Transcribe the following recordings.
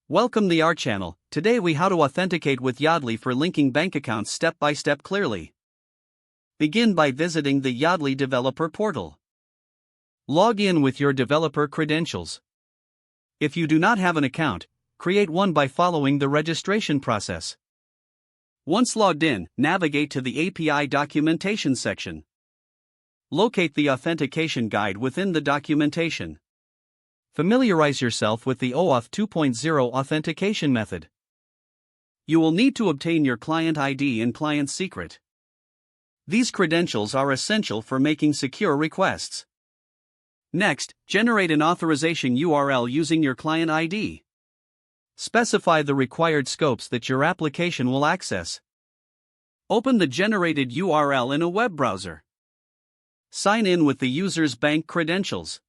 Welcome to our channel. Today we how to authenticate with Yodlee for linking bank accounts step by step clearly. Begin by visiting the Yodlee developer portal. Log in with your developer credentials. If you do not have an account, create one by following the registration process. Once logged in, navigate to the API documentation section. Locate the authentication guide within the documentation. Familiarize yourself with the OAuth 2.0 authentication method. You will need to obtain your client ID and client secret. These credentials are essential for making secure requests. Next, generate an authorization URL using your client ID. Specify the required scopes that your application will access. Open the generated URL in a web browser. Sign in with the user's bank credentials.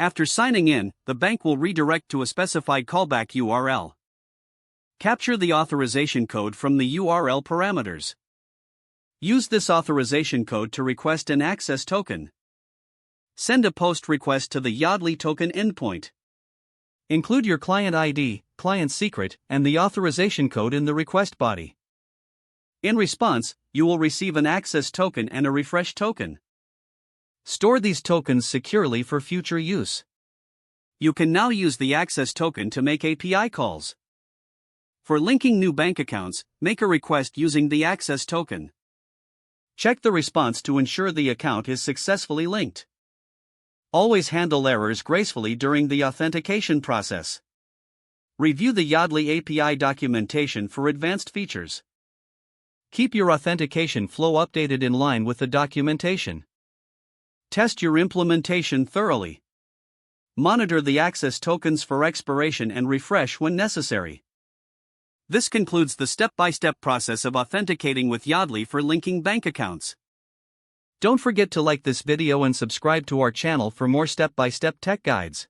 After signing in, the bank will redirect to a specified callback URL. Capture the authorization code from the URL parameters. Use this authorization code to request an access token. Send a post request to the Yodlee token endpoint. Include your client ID, client secret, and the authorization code in the request body. In response, you will receive an access token and a refresh token. Store these tokens securely for future use. You can now use the access token to make API calls. For linking new bank accounts, make a request using the access token. Check the response to ensure the account is successfully linked. Always handle errors gracefully during the authentication process. Review the Yodlee API documentation for advanced features. Keep your authentication flow updated in line with the documentation. Test your implementation thoroughly. Monitor the access tokens for expiration and refresh when necessary. This concludes the step-by-step process of authenticating with Yodlee for linking bank accounts. Don't forget to like this video and subscribe to our channel for more step-by-step tech guides.